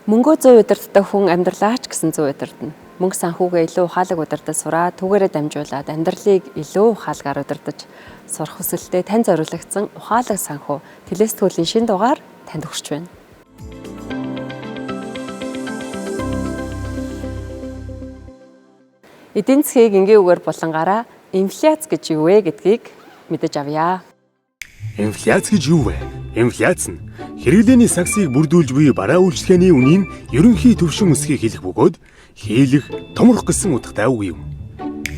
Мөнгөө 100 удирддаг хүн амьдралаач гэсэн 100 удирдана. Мөнгө санхүүгээ илүү ухаалаг удирдаж сураад түүгээрээ дамжуулаад амьдралыг илүү ухаалгаар удирдаж сурах хүсэлтэд тань зориулагдсан ухаалаг санхүү Телестүүлийн шинэ дугаар танд хүрч байна. Эдийн засгийг энгийн үгээр булангаараа инфляц гэж юу вэ гэдгийг мэдэж авъя. Инфляц гэж юу вэ? Инфляц нь хэрэглээний саксыг бүрдүүлж буй бараа үйлчлэгээний үнийн ерөнхий түвшин өсөхийг хэлэх бөгөөд хийлэх, томрох гэсэн утгатай үг юм.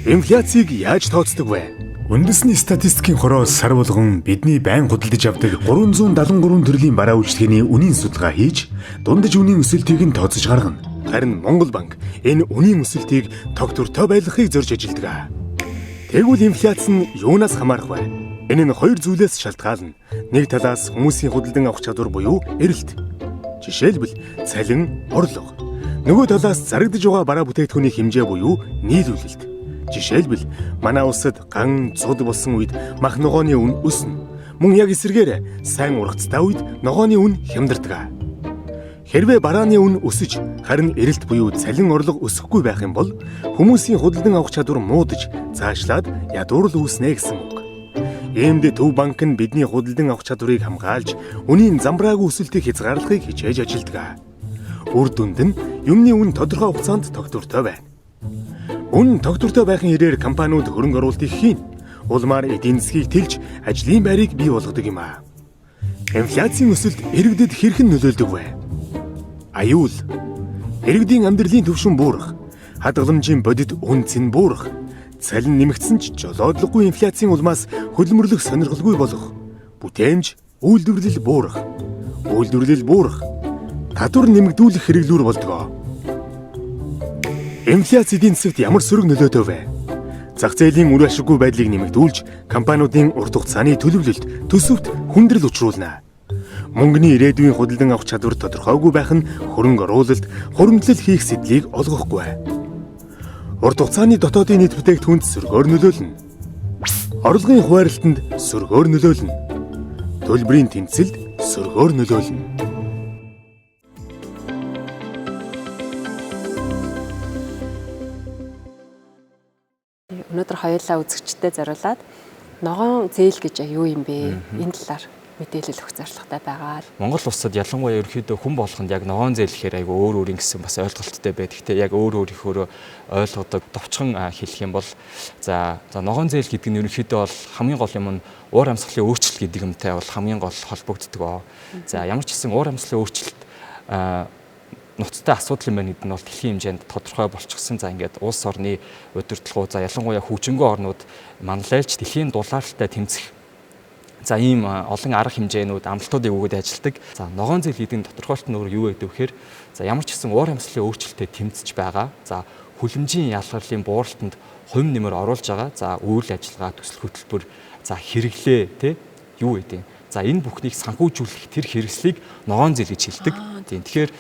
Инфляцийг яаж тооцдог вэ? Үндэсний статистикийн хороос сар болгон бидний байн худалдаж авдаг 373 төрлийн бараа үйлчлэгээний үнийн судалгаа хийж, дундаж үнийн өсөлтийг нь тооцож гаргана. Харин Монгол банк энэ үнийн өсөлтийг тогтвортой байлгахыг зорж ажилладаг. Тэгвэл инфляц нь юунаас хамаарах вэ? Энэ нь хоёр зүйлээс шалтгаална. Нэг талаас хүмүүсийн худалдан авах чадвар буюу эрэлт. Жишээлбэл цалин, орлого. Нөгөө талаас зарагдаж байгаа бараа бүтээгдэхүүний хэмжээ буюу нийлүүлэлт. Жишээлбэл манай улсад ган зуд болсон үед мах ногооны үн өснө. Мөн яг эсрэгээр сайн ургацтай үед ногооны үн хямдардаг. Хэрвээ барааны үн өсөж харин эрэлт буюу цалин орлого өсөхгүй байх юм бол хүмүүсийн худалдан авах чадвар муудаж цаашлаад ядуурл үүснэ гэсэн үг. Иймд Төв банк нь бидний худалдан авах чадварыг хамгаалж үнийн замбраагүй өсөлтийг хязгаарлахыг хичээж ажилладаг. Үр дүнд нь юмны үн тодорхой хугацаанд тогтвортой байна. Үн тогтвортой байхын хэрээр компаниуд хөрөнгө оруулалт их хийн. Улмаар эдийн засгийг тэлж ажлын байрыг бий болгодог юм аа. Инфляцийн өсөлт иргэдэд хэрхэн нөлөөлдөг вэ? Аюул. Иргэдийн амьдралын түвшин буурах, хадгаламжийн бодит үнц нь буурах, цалин нэмэгдсэн ч жолоодлогогүй инфляцийн улмаас хөдөлмөрлөх сонирхолгүй болох, бүтээмж, үйлдвэрлэл буурах, татвар нэмэгдүүлэх хэрэглүүр болдог. Инфляц эдийн засагт ямар сөрөг нөлөөтэй вэ? Зах зээлийн үр ашиггүй байдлыг нэмэгдүүлж, компаниудын урт хугацааны төлөвлөлт, төсөвт хүндрэл учруулна. Мөнгөний ирээдүйн худалдан авах чадвар тодорхойгүй байх нь хөрөнгө оруулалт, хуримтлал хийх сэдлийг олгохгүй. Урт хугацааны дотоодын нийт бүтээгдэхүүнд сөргөөр нөлөөлнө. Орлогын хуваарлалтанд сөргөөр нөлөөлнө. Төлбөрийн тэнцэлд сөргөөр нөлөөлнө. Өнөөдөр хоёулаа үзэгчдэд зориулаад ногоон зээл гэж юу юм бэ? Энэ талаар мэдээлэл өгөх зорилготой байгаа л. Монгол улсад ялангуяа ерөнхийдөө хүн болгонд яг ногоон зээл гэхээр айгүй өөр өөр ингэсэн бас ойлголттой байдаг. Гэхдээ яг өөр өөрийнхөө ойлгодог товчхон хэлэх юм бол за ногоон зээл гэдэг нь ерөнхийдөө бол хамгийн гол юм нь уур амьсгалын өөрчлөлт гэдэг юмтай бол хамгийн гол холбогддог. За ямар ч гэсэн уур амьсгалын өөрчлөлт нуцтай асуудал юм байна гэдэг нь бол дэлхийн хэмжээнд тодорхой болчихсон. За ингээд улс орны удирдлагуу за ялангуяа хөгжингөө орнууд манлайлж дэлхийн дулаалттай тэмцэх за ийм олон арга хэмжээнүүд амлалтуудыг өгөөд ажилладаг. За ногоон зээл гэдэг нь тодорхойлт нь юу гэдэг вэ гэхээр за ямар ч гэсэн уур амьсгалын өөрчлөлтөд тэмцэж байгаа. За хүлэмжийн ялгарлын бууралтанд хувь нэмэр оруулж байгаа. За үйл ажиллагаа төсөл хөтөлбөр за хэрэглээ тий юу гэдэг. За энэ бүхнийг санхүүжүүлэх тэр хэрэгслийг ногоон зээл гэж хэлдэг. Тэгэхээр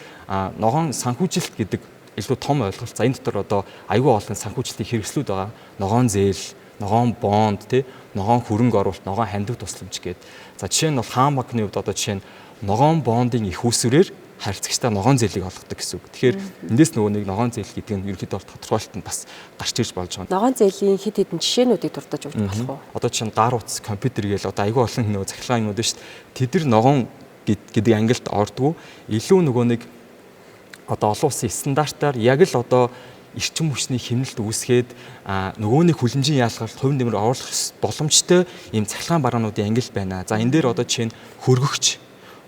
ногоон санхүүжилт гэдэг илүү том ойлголт. За энэ дотор одоо аюул олон санхүүжилтийн хэрэгслүүд байгаа. Ногоон зээл, ногоон бонд, ногоон хөрөнгө оруулалт, ногоон хандив тусламж гэдэг. За жишээ нь бол хаан банкны хувьд одоо жишээ нь ногоон бондын их усүрээр харилцагчтай ногоон зээлийг олгодог гэсэн үг. Тэгэхээр эндээс нөгөө нэг ногоон зээл гэдэг нь ерөнхийдөө тодорхойлолт нь бас гарч ирж болж байгаа. Ногоон зээлийн хэд хэдэн жишээнүүдийг дурдж өгч болох уу? Одоо жишээ нь гар утас, компьютер гээл одоо аюул олон нөгөө захиргааны юмуд шүү дээ. Тэд нар ногоон гэдэг ангилд ордгоо илүү нөгөө нэг одоо олон улсын стандартаар яг л одоо эрчим хүчний хэмнэлт үүсгээд нөгөө нэг хүлэмжийн яалгалт хувь нэмэр оруулах боломжтой ийм цахилгаан бараануудын ангил байна. За энэ дээр одоо жишээ нь хөргөгч,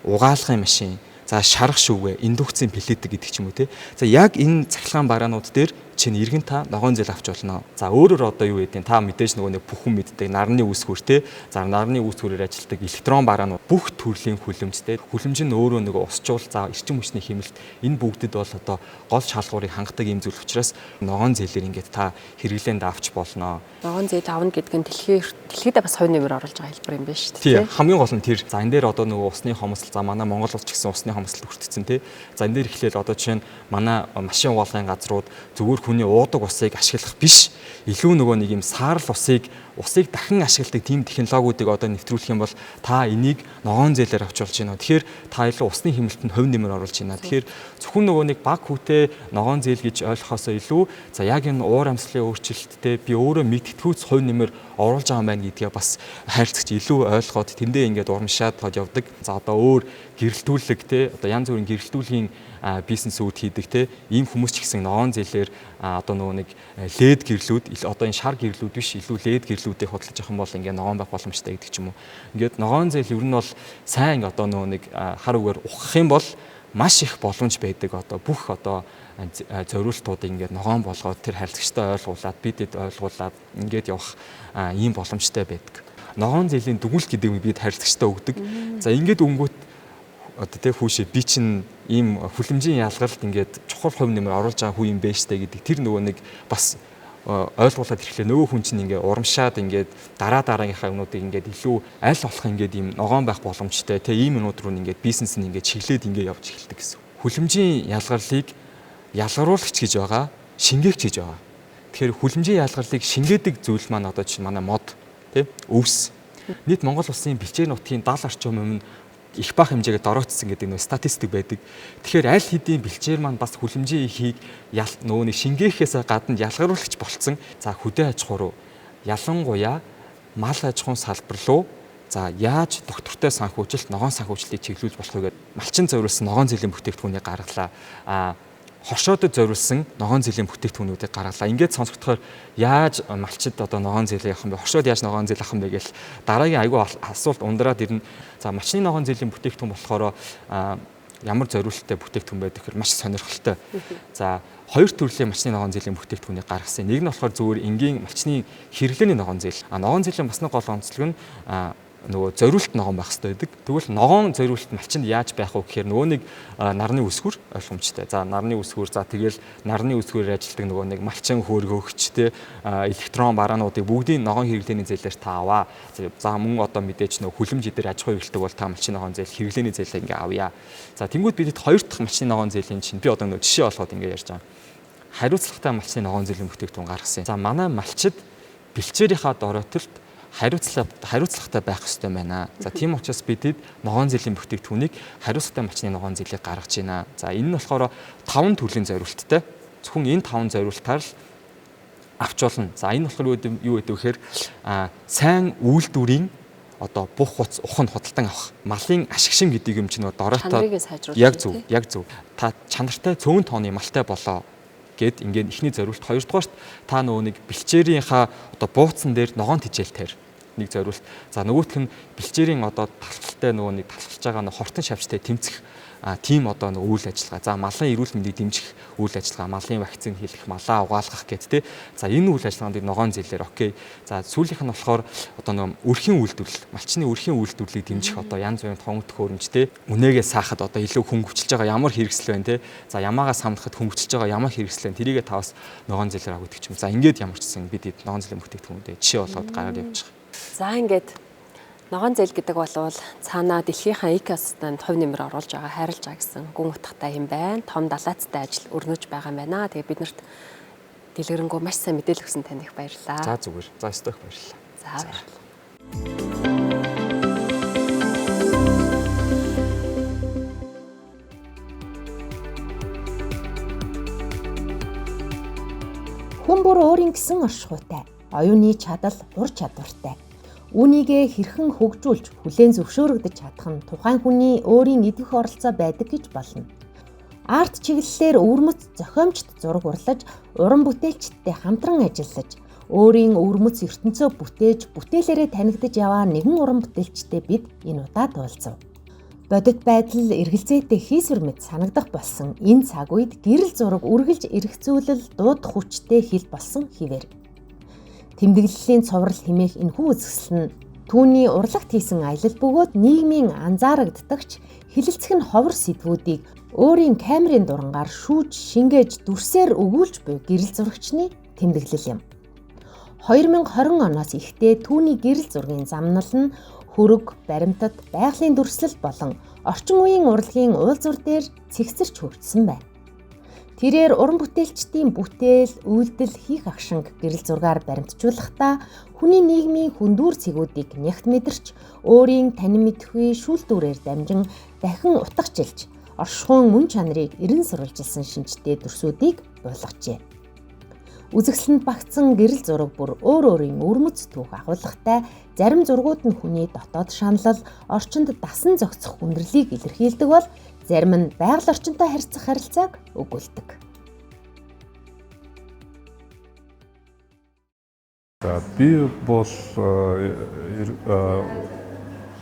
угаалгын машин, за шарах шүүгээ, индукцийн плитэ гэдэг ч юм уу те. За яг энэ цахилгаан бараанууд дээр чинь иргэн та ногоон зээл авч болно. За өөрөөр одоо юу гэдэг нь та мэдээж нөгөө нэг бүхэн мэддэг нарны үүсгүүр те. За нарны үүсгүүрээр ажилладаг электрон бараанууд бүх төрлийн хүлэмжтэй. Хүлэмж нь өөрөө нөгөө усчуул за эрчим хүчний хэмнэлт энэ бүгдэд бол одоо гол шалгуурыг хангадаг юм зүйл учраас ногоон зээлээр ингээд та хэрэглээнд авч болно. Ногоон зээл авна гэдэг нь дэлхийдээ бас хувь нэмэр оруулж байгаа хэлбэр юм байна шүү дээ. Тийм хамгийн гол нь тэр. За энэ дээр одоо нөгөө усны хомсол за манай Монгол улс ч гэсэн усны хомсол хүртсэн те. За энэ дээр ихлээл одоо жишээ нь манай машин угаалгын газрууд зөвхөн хүний уудаг усыг ашиглах биш, илүү нөгөө нэг юм саарл усыг дахин ашигладаг тийм технологиудыг одоо нэвтрүүлэх юм бол та энийг ногоон зээлээр авч болж байна. Тэгэхээр та илүү усны хэмнэлтэнд хувь нэмэр оруулж байна. Тэгэхээр зөвхөн нөгөө нэг баг хүүтэй ногоон зээл гэж ойлгохоос илүү за яг энэ уур амьсгалын өөрчлөлттэй би өөрөө мэдтгүүц хувь нэмэр оруулж байгаа юм байна гэдгээ бас хайрцагч илүү ойлгоод тэндээ ингээд урамшаад явдаг. За одоо өөр гэрэлтүүлэг те одоо янз бүрийн гэрэлтүүлгийн бизнесүүд хийдэг те ийм хүмүүс ч гэсэн ногоон зээлээр одоо нөгөө нэг лед гэрлүүд одоо энэ шар гэрлүүд биш илүү лед гэрлүүдийг худалдаж авах юм бол ингээд ногоон байх боломжтой гэдэг ч юм уу. Ингээд ногоон зээл ер нь бол сайн одоо нөгөө нэг хар үгээр ухах юм бол маш их боломж байдаг. Одоо бүх одоо зориултуудыг ингээд ногоон болгоод тэр харилцагчтай ойлгуулад бидэд ойлгуулад ингээд явах ийм боломжтой байдаг. Ногоон зээлийн дүгнэлт гэдэг нь бид харилцагчтай өгдөг. За ингээд өнгөт одоо тэг хүүшээ би чинь ийм хүлэмжийн ялгарт ингээд чухал хувь нэмэр оруулж байгаа хүн юм бэ штэ гэдэг тэр нөгөө нэг бас ойлгуулад ирэхлээр нөгөө хүн чинь ингээд урамшаад ингээд дараагийнхаа юмнуудыг ингээд илүү аль болох ингээд ийм ногоон байх боломжтой тэг ийм юмнууд руу ингээд бизнес нь ингээд чиглээд ингээд явж эхэлдэг гэсэн. Хүлэмжийн ялгарлыг ялгаруулагч гэж байгаа, шингээгч гэж байгаа. Тэгэхээр хүлэмжийн ялгарлыг шингээдэг зүйл маань одоо чинь манай мод тий өвс. Нийт Монгол улсын бэлчээр нутгийн 70 орчим юм их бах хэмжээгээ дороотсон гэдэг нөө статистик байдаг. Тэгэхээр аль хэдийн бэлчээр маань бас хүлэмжийн ихийг нөгөө нэг шингээхээс гадна ялгаруулагч болцсон. За хөдөө аж ахуй руу ялангуяа мал аж ахуйн салбар руу за яаж доктортой санхүүжилт, ногоон санхүүжилтийг чиглүүлж болох вэ гэдэг малчин зориулсан ногоон зээлийн бүтээгдэхүүнийг гаргалаа. Хоршоодод зориулсан ногоон зээлийн бүтээгдэхүүнүүдийг гаргалаа. Ингээд сонсогдохоор яаж малчид одоо ногоон зээлээ авах юм бэ? Хоршоод яаж ногоон зээл авах юм бэ гэж дараагийн айгүй асуулт ундраад ирнэ. За малчны ногоон зээлийн бүтээгдэхүүн болохоор ямар зориулалттай бүтээгдэхүүн байдаг гэхээр маш сонирхолтой. За хоёр төрлийн малчны ногоон зээлийн бүтээгдэхүүнийг гаргасан. Нэг нь болохоор зөвхөн энгийн малчны хэрэглээний ногоон зээл. Ногоон зээлийн бас нэг гол онцлог нь нөгөө зориулт ногоон байх хэрэгтэй байдаг. Тэгвэл ногоон зориулт малчинд яаж байх вэ гэхээр нөгөө нэг нарны үсгүр ойлгомжтой. За нарны үсгүр за тэгэл нарны үсгүрээр ажилладаг нөгөө нэг малчин хөөргөгчтэй электрон бараануудыг бүгдийг ногоон хэрэглээний зээлээр та аваа. За мөн одоо мэдээж нөгөө хүлэмж дээр аж ахуй эрхлдэг бол та малчин ногоон зээл хэрэглээний зээлээ ингээ авъя. За тэнгууд бидэд хоёр дахь малчны ногоон зээлийн чинь би одоо нөгөө жишээ олгоод ингээ ярьж байгаа. Хариуцлагатай малчны ногоон зээлийн бүтээгдэхүүн гаргасан. За манай малчид бэлчээрийнхаа дороотолд хариуцлагатай байх ёстой байна. За тийм учраас бидэд ногоон зээлийн бүтээгдэхүүнийг хариуцлагатай малчны ногоон зээлийг гаргаж байна. За энэ нь болохоор 5 төрлийн зориулттай. Зөвхөн энэ 5 зориултаар л авч болно. За энэ болохоор юу гэдэг вэ гэхээр сайн үйлдвэрийн одоо бух хуц ухан худалдан авах. Малын ашигшин гэдэг юм чинь дороотоо яг зөв. Та чанартай цөөн тооны малтай болоо гэд ингээд ихний зориулт. Хоёрдугаарт та нөгөө нэг бэлчээрийнхаа одоо бууцсан дээр ногоон тижээлтээр нэг зориулт. За нөгөөх нь бэлчээрийн одоо талхалтай нөгөө нэг талхалж байгаа хортон шавчтай тэмцэх тийм одоо нэг үйл ажиллагаа. За малын эрүүл мэндийг дэмжих үйл ажиллагаа, малын вакцин хийх, малаа угаалгах гэдэг тий. За энэ үйл ажиллагаанд ногоон зээлээр окей. За сүүлийнх нь болохоор одоо нэг өрхийн үйлдвэрлэл, малчны өрхийн үйлдвэрлэлийг дэмжих одоо янз бүрийн тоног төхөөрөмж тий. Үнээгээ саахад одоо илүү хөнгөвчлж байгаа ямар хэрэгсэл байна тий. За ямаагаас хамлахад хөнгөвчлж байгаа ямар хэрэгсэл байна. Тэрийгээ таваас ногоон зээлээр авах гэдэг ч юм. За ингээд ямар ч гэсэн бид ногоон зээлийн бүтээгдэхүүнүүдээ жишээ болгоод гараад явж байгаа. За ингээд ногоон зээл гэдэг бол цаанаа дэлхийнхаа экосистемд хувь нэмэр оруулж байгаа, хайрлаж байгаа гэсэн гүн утгатай юм байна. Том далайцтай ажил өрнөж байгаа юм байна. Тэгээ биднэрт дэлгэрэнгүй маш сайн мэдээлэл өгсөн танд их баярлалаа. За зүгээр. За өстөх баярлалаа. За баярлалаа. Хүн бүр өөрийн гэсэн оршихуйтай, оюуны чадал, ур чадвартай. Үүнийгээ хэрхэн хөгжүүлж, хүлээн зөвшөөрөгдөж чадах нь тухайн хүний өөрийн идэвх оролцоо байдаг гэж болно. Арт чиглэлээр өвөрмөц зохиомжт зураг урлаж, уран бүтээлчдтэй хамтран ажиллаж, өөрийн өвөрмөц ертөнцөө бүтээж, бүтээлээрээ танигдаж яваа нэгэн уран бүтээлчтэй бид энэ удаад уулзав. Бодит байдал эргэлзээтэй хийсвэр мэт санагдах болсон энэ цаг үед гэрэл зураг үргэлж эргцүүлэл дуудах хүчтэй хэл болсон хിവэр. Тэмдэглэлийн цуврал хэмээх энэхүү үзэсгэлэн нь түүний урлагт хийсэн аялал бөгөөд нийгмийн анзаарагддагч хилэлцэх нь ховор сэдвүүдийг өөрийн камерын дурангаар шүүж шингээж дүрсээр өгүүлж буй гэрэл зурагчны тэмдэглэл юм. 2020 оноос ихтэй түүний гэрэл зургийн замнал нь хөрөг, баримтат, байгалийн дүрслэл болон орчин үеийн урлагийн уулзвар дээр цэгцэрч хөгжсөн байна. Тэрээр уран бүтээлчдийн бүтээл, үйлдэл хийх агшинг гэрэл зургаар баримтжуулахдаа хүний нийгмийн хүндүүр цэгүүдийг нягт мэдэрч өөрийн танин мэдхгүй шүүлтүүрээр дамжин дахин утгажилж оршихуун мөн чанарыг эрен сурвалжилсан шинжтэй дүрсүүдийг буулгажээ. Үзэгсэлэнд багтсан гэрэл зураг бүр өөр өөрийн өвөрмөц түүх агуулгатай, зарим зургууд нь хүний дотоод шаналл, орчинд дасан зохицох хүндрэлийг илэрхийлдэг бол зарим нь байгаль орчинтой харьцах харилцааг өгүүлдэг. Би бол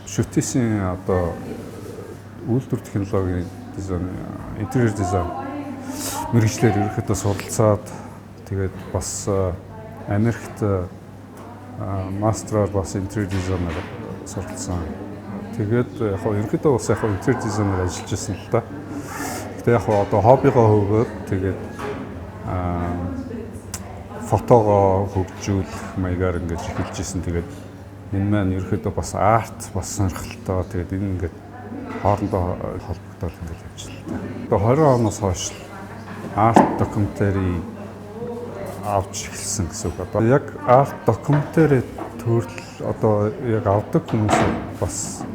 шүтээсийн одоо үйлдвэр технологийн дизайн, интерьер дизайн мэргэжлэр ерөнхийдөө суралцаад тэгээд бас Америкт мастраар бас интерьер дизайнер суралцсан. Тэгээд яг ерөнхийдөө бас яг интерьер дизайнер ажиллаж байсан л да. Гэтэ яг одоо хоббигоо хөвгөөд тэгээд фотогоо хөгжүүлэх маягаар ингэж эхэлж исэн. Тэгээд энэ маань ерөнхийдөө бас арт бас сонирхолтой. Тэгээд энэ ингээд хоорондоо холбогдоод ингэж явж байна. Одоо 20 оноос хойш арт докюментари авч эхэлсэн гэсэн үг. Одоо яг арт докюментари төрөл одоо яг авдаг хүмүүс бас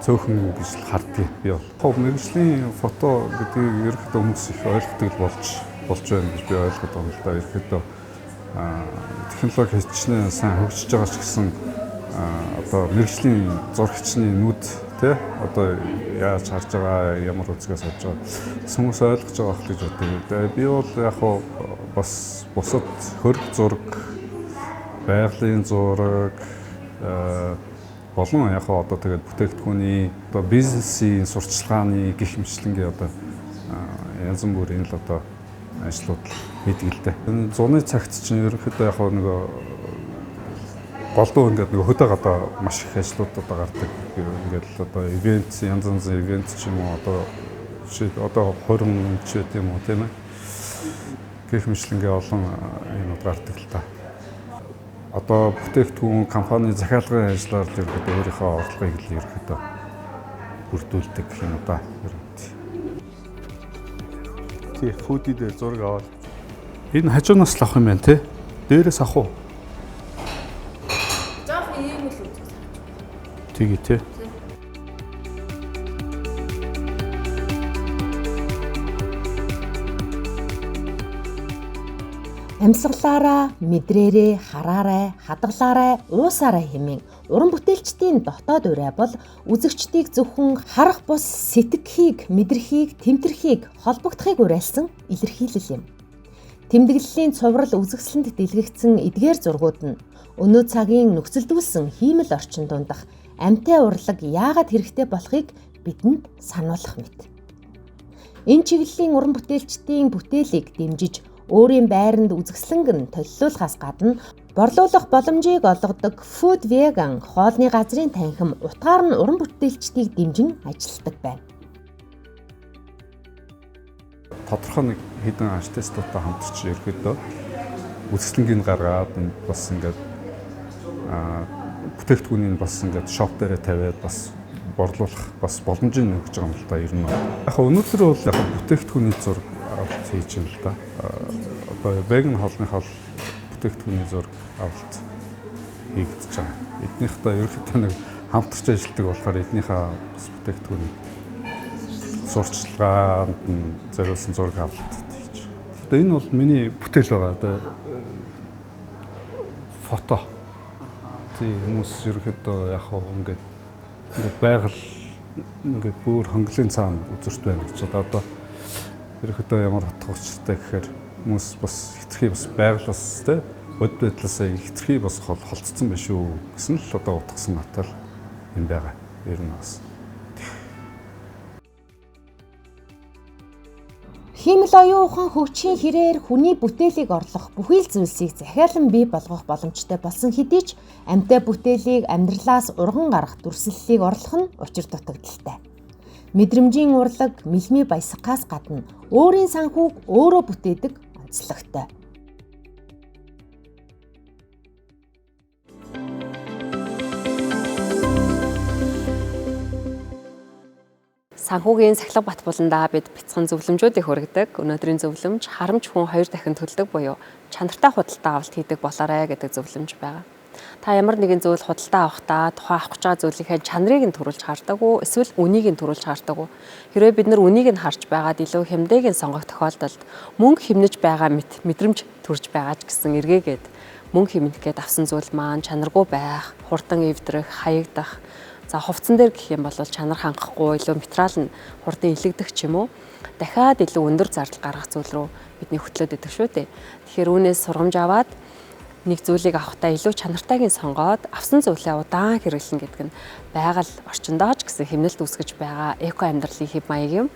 цөөхөн гэж хардгийг би бол. Мэргэжлийн фото гэдэг ерөнхийдөө хүмүүс их ойлгодог болж байна гэж би ойлгоод байна л да. Ерөнхийдөө технологи хичнээн сайн хөгжиж байгаа ч гэсэн одоо мэргэжлийн зурагчны нүд тий одоо яаж харж байгаа, ямар үзгээс харж байгаа хүмүүс ойлгож байгаа гэж боддог. Би бол яг бас бусад хөрг зураг, байгалийн зураг болон яг одоо тэгээд бүтээгдэхүүний одоо бизнесийн сурчлагын гэх мэтлэнгийн одоо янз бүрийн л одоо ажлууд хийдэг л дээ. Энэ зуны цагт чинь ерөнхийдөө яг нөгөө голдуу ингээд нөгөө хөдөө гадаа маш их ажлууд одоо гардаг. Ингээд л одоо ивент янз янзын ивент ч юм уу одоо жишээ одоо хорин ч гэдэг юм уу тийм ээ. Гэх мэтлэнгийн олон юмуд гардаг л та. Одоо бүтээгдэхүүн компани захиалгын ажлаар л ерөнхийдөө өөрийнхөө орлогыг л ерөнхийдөө бүрдүүлдэг юм да. Тий, фуди дээр зураг аваад. Энэ хажуунаас л авах юм байна те. Дээрээс авах уу? Жоох ийм л үү. Тгий те. Амьсгалаараа, мэдрээрээ, хараарай, хадгалаарай, уусаарай хэмээн уран бүтээлчдийн дотоод урай бол үзэгчдийг зөвхөн харах бус сэтгэхийг, мэдрэхийг, тэмтэрхийг, холбогдохыг уриалсан илэрхийлэл юм. Тэмдэглэлийн цуврал үзэгсэлэнд дэлгэгдсэн эдгээр зургууд нь өнөө цагийн нөхцөлдүүлсэн хиймэл орчин дундах амьтаа урлаг яагаад хэрэгтэй болохыг бидэнд сануулах мэт. Энэ чиглэлийн уран бүтээлчдийн бүтээлийг дэмжиж өөрийн байранд үзэсгэлэнг нь толилуулахаас гадна борлуулах боломжийг олгодог Food Vegan хоолны газрын танхим утгаар нь уран бүтээлчдийг дэмжин ажилладаг байна. Тодорхой нэг хэдэн артистуудтай хамтарч ерөөдөө үзэсгэлэнгийг гаргаад бас ингээд бүтээгдэхүүнийг бас ингээд шоп дээрээ тавиад бас борлуулах бас боломжийг өгч байгаа юм л да ер нь. Яг өнөөдөр бол яг бүтээгдэхүүний зураг авалт хийж байна л да. Одоо веган хоолны хоол бүтээгдэхүүний зураг авалт хийгдэж байгаа. Эднийхтэй ерөнхийдөө нэг хамтарч ажилладаг болохоор эднийхээ бүтээгдэхүүний сурчлагаанд нь зориулсан зураг авалт хийж. Одоо энэ бол миний бүтээл байгаа. Одоо фото. Тий хүмүүс ерөнхийдөө яг ингээд байгаль ингээд бүр хонглын цаана үзэрт байна гэж одоо ерөнхийдөө ямар утга учиртай гэхээр хүмүүс бас хэтэрхий бас байгаль бас тий бод байдлаасаа хэтэрхий бас холцсон байх шүү гэсэн л одоо утгасан натал юм байгаа. Ер нь бас Хиймэл оюун ухаан хөгжихийн хэрээр хүний бүтээлийг орлох бүхий л зүйлсийг захиалан бий болгох боломжтой болсон хэдий ч амьтаа бүтээлийг амьдралаас урган гарах дүрслэлийг орлох нь учир дутагдaltaй. Мэдрэмжийн урлаг, мэлмий баясгахаас гадна өөрийн санхүүг өөрөө бүтээдэг онцлогтой. Санхүүгийн Сахилга Батбуландаа бид бяцхан зөвлөмжүүдийг хүргэдэг. Өнөөдрийн зөвлөмж харамж хүн 2 дахин төлдөг буюу чанартай худалдаа авалт хийдэг болоорой гэдэг зөвлөмж байгаа. Та ямар нэгэн зүйл худалдаа авахдаа тухайн авах гэж байгаа зүйлийнхээ чанарыг нь төрүүлж хардаг уу, эсвэл үнийг нь төрүүлж хардаг уу? Хэрвээ бид нар үнийг нь харж байгаад илүү хямдээг нь сонгох тохиолдолд мөнгө хэмнэж байгаа мэдрэмж төрж байгаа ч гэсэн эргээгээд мөнгө хэмнэх гээд авсан зүйл маань чанаргүй байх, хурдан эвдрэх, хаягдах. За хувцсан дээр гэх юм бол чанар хангахгүй илүү материал нь хурдан илэгдэх ч юм уу дахиад илүү өндөр зардал гаргах зүйл рүү бидний хөтлөөд идэх шүү дээ. Тэгэхээр үүнээс сургамж аваад нэг зүйлийг авахдаа илүү чанартайг нь сонгоод авсан зүйлээ удаан хэрэглэн гэдэг нь байгаль орчиндоо ч гэсэн хэмнэлт үүсгэж байгаа эко амьдралын хэв маяг юм.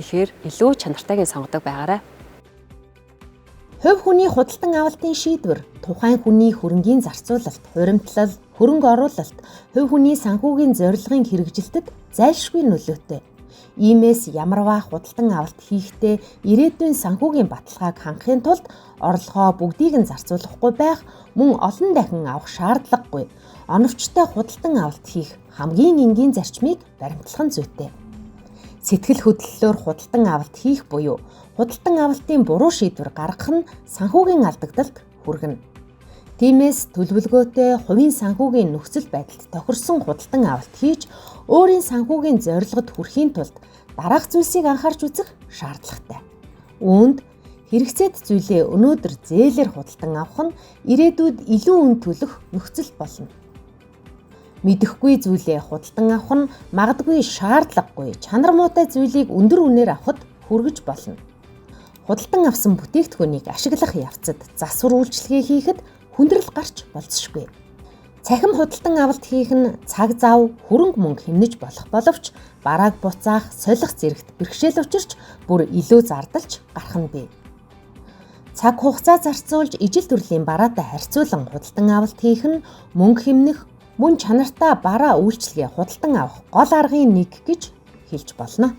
Тэгэхээр илүү чанартайг нь сонгодог байгаарай. Хувь хүний худалдан авалтын шийдвэр тухайн хүний хөрөнгийн зарцуулалт, хуримтлал, хөрөнгө оруулалт, хувь хүний санхүүгийн зорилгын хэрэгжилтэд зайлшгүй нөлөөтэй. Иймээс ямарваа худалдан авалт хийхдээ ирээдүйн санхүүгийн баталгааг хангахын тулд орлогоо бүгдийг нь зарцуулахгүй байх, мөн олон дахин авах шаардлагагүй. Оновчтой худалдан авалт хийх хамгийн энгийн зарчмыг баримтлах нь зүйтэй. Сэтгэл хөдлөлөөр худалдан авалт хийх буюу худалдан авалтын буруу шийдвэр гаргах нь санхүүгийн алдагдалд хүргэнэ. Тиймээс төлөвлөгөөтэй хувийн санхүүгийн нөхцөл байдалд тохирсон худалдан авалт хийж өөрийн санхүүгийн зорилгод хүрэхийн тулд дараах зүйлсийг анхаарч үзэх шаардлагатай. Үүнд хэрэгцээт зүйлээ өнөөдөр зээлээр худалдан авах нь ирээдүйд илүү үн төлөх нөхцөл болно. Мэдэхгүй зүйлээ худалдан авах нь магадгүй шаардлагагүй чанар муутай зүйлийг өндөр үнээр авахд хүргэж болно. Худалдан авсан бүтээгдэхүүнийг ашиглах явцад засвар үйлчилгээ хийхэд хүндрэл гарч болзошгүй. Цахим худалдан авалт хийх нь цаг зав, хөрөнгө мөнгө хэмнэж болох боловч барааг буцаах, солих зэрэгт бэрхшээл учирч бүр илүү зардалж гарах нь бий. Цаг хугацаа зарцуулж ижил төрлийн бараатай харьцуулан худалдан авалт хийх нь мөнгө хэмнэх, мөн чанартай бараа үйлчилгээ худалдан авах гол аргын нэг гэж хэлж болно.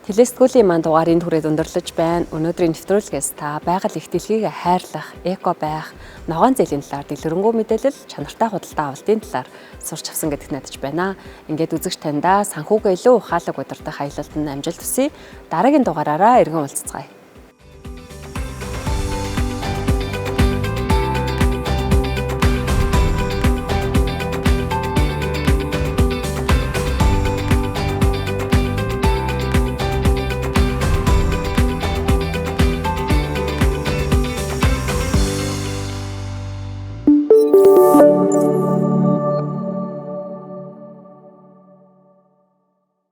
Телестгүүлийн маань дугаарыг түрээд өндөрлөж байна. Өнөөдрийн нэвтрүүлгээс та байгаль их дэлхийг хайрлах, эко байх, ногоон зээлийн талаар дэлгэрэнгүй мэдээлэл, чанартай худалдаа авалтын талаар сурч авсан гэдэгт найдаж байна. Ингээд үзэгч таньдаа санхүүгээ илүү ухаалаг удирдах аялалд нь амжилт хүсье. Дараагийн дугаараараа иргэн уулзцгаая.